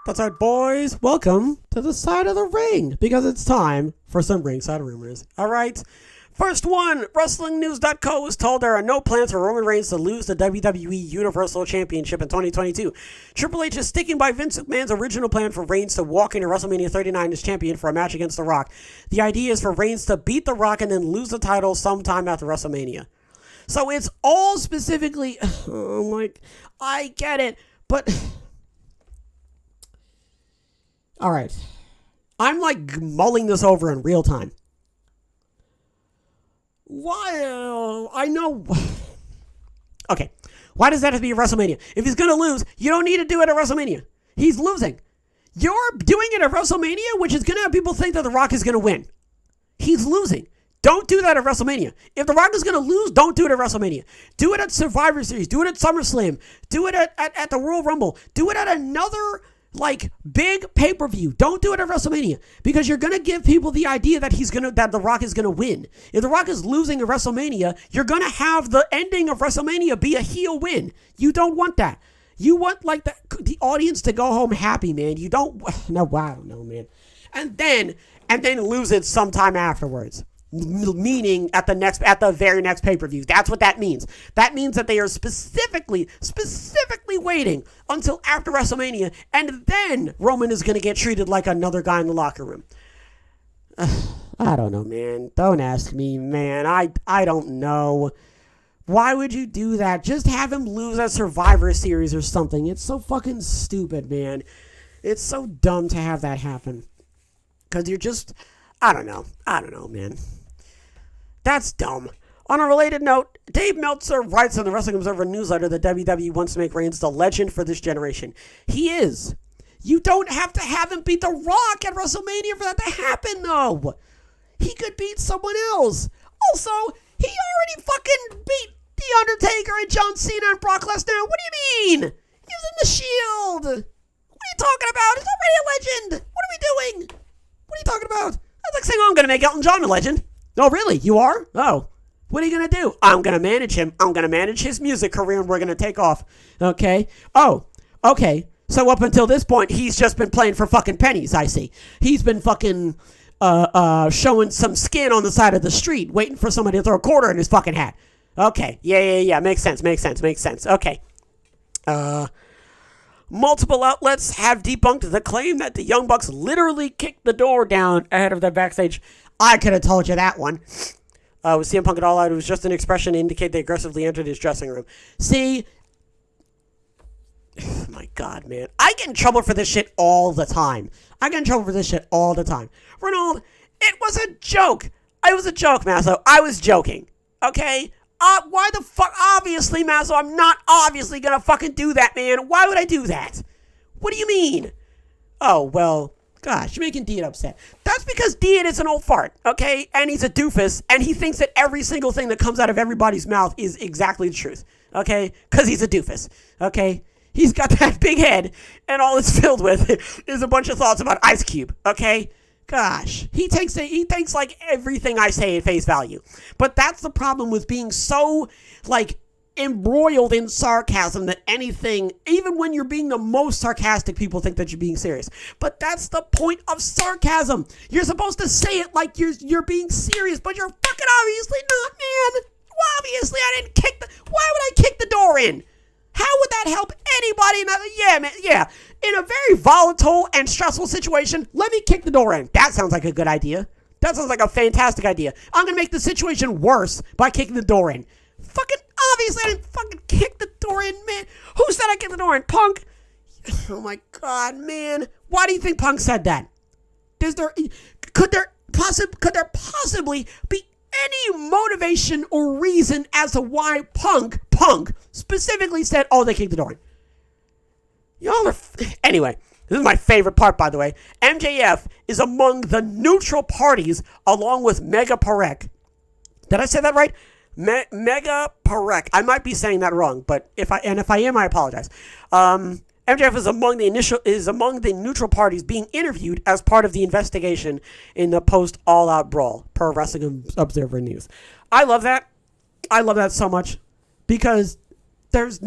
That's right, boys. Welcome to the side of the ring because it's time for some ringside rumors. All right. First one, WrestlingNews.co was told there are no plans for Roman Reigns to lose the WWE Universal Championship in 2022. Triple H is sticking by Vince McMahon's original plan for Reigns to walk into WrestleMania 39 as champion for a match against The Rock. The idea is for Reigns to beat The Rock and then lose the title sometime after WrestleMania. So it's all specifically, I get it, but... All right. I'm mulling this over in real time. Why? I know. Okay. Why does that have to be at WrestleMania? If he's going to lose, you don't need to do it at WrestleMania. He's losing. You're doing it at WrestleMania, which is going to have people think that The Rock is going to win. He's losing. Don't do that at WrestleMania. If The Rock is going to lose, don't do it at WrestleMania. Do it at Survivor Series. Do it at SummerSlam. Do it at the Royal Rumble. Do it at another... big pay-per-view. Don't do it at WrestleMania because you're going to give people the idea that that The Rock is going to win. If The Rock is losing at WrestleMania, you're going to have the ending of WrestleMania be a heel win. You don't want that. You want the audience to go home happy, man. You don't no, I don't know, man. And then lose it sometime afterwards. Meaning at the very next pay-per-view. That's what that means. That means that they are specifically waiting until after WrestleMania, and then Roman is going to get treated like another guy in the locker room. I don't know, man. Don't ask me, man. I don't know. Why would you do that? Just have him lose at Survivor Series or something. It's so fucking stupid, man. It's so dumb to have that happen. Because you're just... I don't know, man. That's dumb. On a related note, Dave Meltzer writes in the Wrestling Observer newsletter that WWE wants to make Reigns the legend for this generation. He is. You don't have to have him beat The Rock at WrestleMania for that to happen, though. He could beat someone else. Also, he already fucking beat The Undertaker and John Cena and Brock Lesnar. What do you mean? He was in the Shield. What are you talking about? He's already a legend. What are we doing? What are you talking about? That's like saying, I'm going to make Elton John a legend. Oh, really? You are? Oh. What are you going to do? I'm going to manage him. I'm going to manage his music career, and we're going to take off. Okay? Oh, okay. So up until this point, he's just been playing for fucking pennies, I see. He's been fucking showing some skin on the side of the street, waiting for somebody to throw a quarter in his fucking hat. Okay. Yeah. Makes sense. Okay. Multiple outlets have debunked the claim that the Young Bucks literally kicked the door down ahead of their backstage. I could have told you that one. With CM Punk at All Out, it was just an expression to indicate they aggressively entered his dressing room. See? Oh my God, man. I get in trouble for this shit all the time. Ronald, it was a joke. It was a joke, Masso. I was joking. Okay? Why the fuck? Obviously, Masso, I'm not obviously gonna fucking do that, man. Why would I do that? What do you mean? Oh, well, gosh, you're making Dean upset. That's because Dean is an old fart, okay? And he's a doofus, and he thinks that every single thing that comes out of everybody's mouth is exactly the truth, okay? Because he's a doofus, okay? He's got that big head, and all it's filled with is a bunch of thoughts about Ice Cube, okay? Gosh, he takes like everything I say at face value. But that's the problem with being so embroiled in sarcasm that anything, even when you're being the most sarcastic, people think that you're being serious. But that's the point of sarcasm. You're supposed to say it like you're being serious, but you're fucking obviously not, man. Well, obviously I didn't why would I kick the door in? How would that help anybody? Yeah, man, yeah. In a very volatile and stressful situation, let me kick the door in. That sounds like a good idea. That sounds like a fantastic idea. I'm going to make the situation worse by kicking the door in. Fucking obviously I didn't fucking kick the door in, man. Who said I kicked the door in? Punk? Oh my God, man. Why do you think Punk said that? Could there possibly be any motivation or reason as to why Punk specifically said, they kicked the door in? Y'all are... Anyway, this is my favorite part, by the way. MJF is among the neutral parties along with Mega Parek. Did I say that right? Mega Parek. I might be saying that wrong, but if I am, I apologize. MJF is among the neutral parties being interviewed as part of the investigation in the post All Out brawl, per Wrestling Observer News. I love that. I love that so much because there's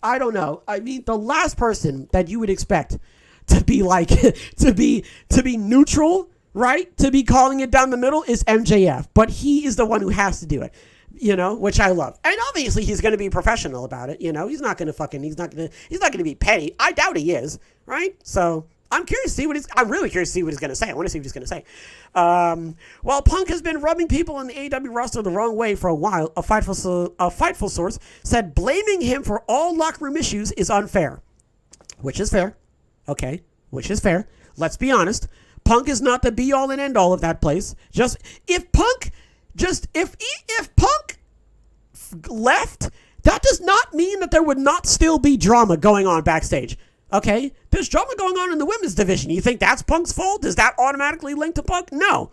I don't know. I mean, the last person that you would expect to be like to be neutral, right? To be calling it down the middle is MJF, but he is the one who has to do it. Which I love. And obviously he's going to be professional about it. He's not going to be petty. I doubt he is, right? So I'm really curious to see what he's going to say. I want to see what he's going to say. While Punk has been rubbing people in the AEW roster the wrong way for a while, a Fightful source said blaming him for all locker room issues is unfair. Which is fair. Okay. Which is fair. Let's be honest. Punk is not the be all and end all of that place. If Punk left, that does not mean that there would not still be drama going on backstage. Okay? There's drama going on in the women's division. You think that's Punk's fault? Is that automatically linked to Punk? No.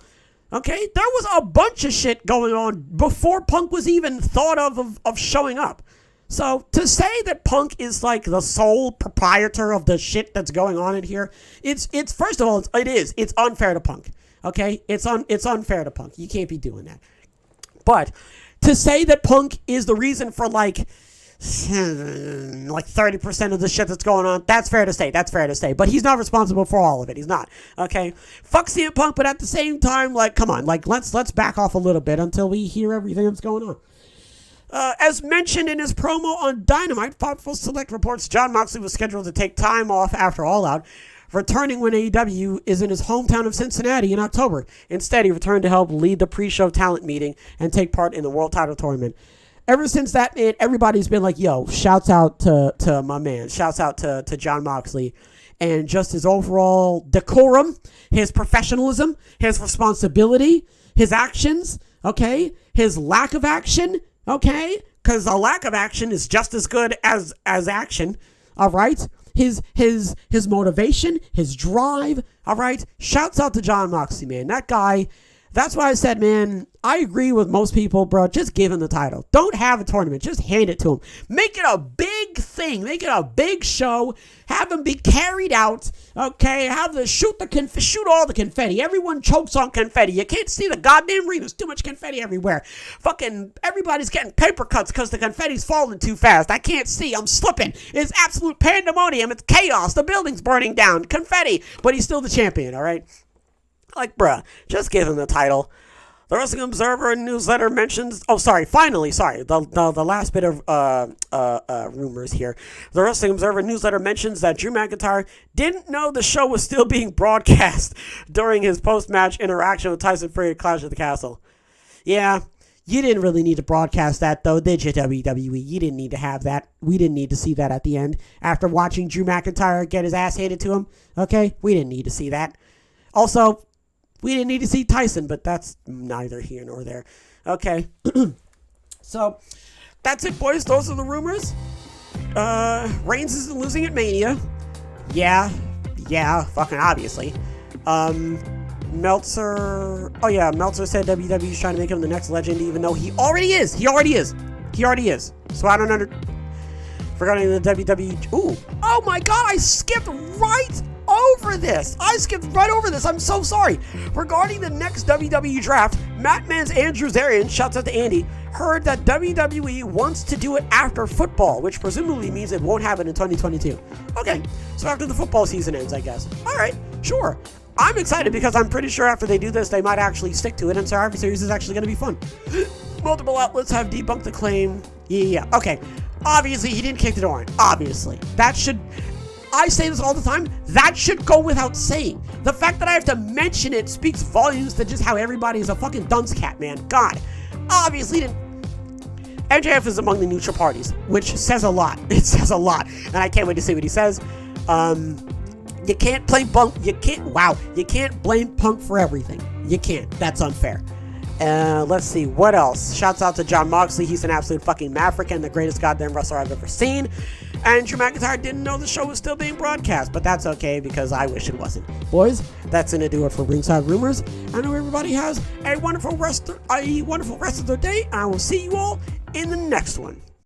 Okay? There was a bunch of shit going on before Punk was even thought of showing up. So to say that Punk is like the sole proprietor of the shit that's going on in here, it's first of all, it's unfair to Punk. Okay? It's unfair to Punk. You can't be doing that. But to say that Punk is the reason for like 30% of the shit that's going on, that's fair to say. But he's not responsible for all of it. He's not. Okay? Fuck CM Punk, but at the same time, like, come on. Like, let's back off a little bit until we hear everything that's going on. As mentioned in his promo on Dynamite, Fightful Select reports Jon Moxley was scheduled to take time off after All Out, returning when AEW is in his hometown of Cincinnati in October. Instead, he returned to help lead the pre-show talent meeting and take part in the World Title Tournament. Ever since that, man, everybody's been like, yo, shouts out to my man. Shouts out to Jon Moxley. And just his overall decorum, his professionalism, his responsibility, his actions, okay? His lack of action, okay? Because a lack of action is just as good as action, all right? His motivation, his drive, all right? Shouts out to Jon Moxley, man. That guy, that's why I said, man, I agree with most people, bro. Just give him the title. Don't have a tournament. Just hand it to him. Make it a big thing. Make it a big show. Have him be carried out, okay? Have the shoot all the confetti. Everyone chokes on confetti. You can't see the goddamn ring. There's too much confetti everywhere. Fucking everybody's getting paper cuts because the confetti's falling too fast. I can't see. I'm slipping. It's absolute pandemonium. It's chaos. The building's burning down. Confetti. But he's still the champion, all right? Like, bruh, just give him the title. The Wrestling Observer newsletter mentions... The last bit of rumors here. The Wrestling Observer newsletter mentions that Drew McIntyre didn't know the show was still being broadcast during his post-match interaction with Tyson Fury at Clash at the Castle. Yeah, you didn't really need to broadcast that, though, did you, WWE? You didn't need to have that. We didn't need to see that at the end. After watching Drew McIntyre get his ass handed to him, okay? We didn't need to see that. Also... we didn't need to see Tyson, but that's neither here nor there. Okay. So, that's it, boys. Those are the rumors. Reigns isn't losing at Mania. Yeah, fucking obviously. Meltzer said WWE is trying to make him the next legend, even though he already is. So I don't forgetting the WWE. Ooh. Oh my God, I skipped right over this. I'm so sorry. Regarding the next WWE draft, Matt Man's Andrew Zarian, shouts out to Andy, heard that WWE wants to do it after football, which presumably means it won't happen in 2022. Okay, so after the football season ends, I guess. All right, sure. I'm excited because I'm pretty sure after they do this, they might actually stick to it, and Survivor Series is actually going to be fun. Multiple outlets have debunked the claim. Yeah, okay. Obviously, he didn't kick the door in. Obviously. I say this all the time, that should go without saying. The fact that I have to mention it speaks volumes to just how everybody is a fucking dunce cat, man. God. Obviously didn't. MJF is among the neutral parties, which says a lot. It says a lot. And I can't wait to see what he says. You can't blame Punk. You can't blame Punk for everything. You can't. That's unfair. Let's see, what else? Shouts out to Jon Moxley. He's an absolute fucking maverick and the greatest goddamn wrestler I've ever seen. And Drew McIntyre didn't know the show was still being broadcast, but that's okay because I wish it wasn't. Boys, that's gonna do it for Ringside Rumors. I know everybody has a wonderful rest of their day, and I will see you all in the next one.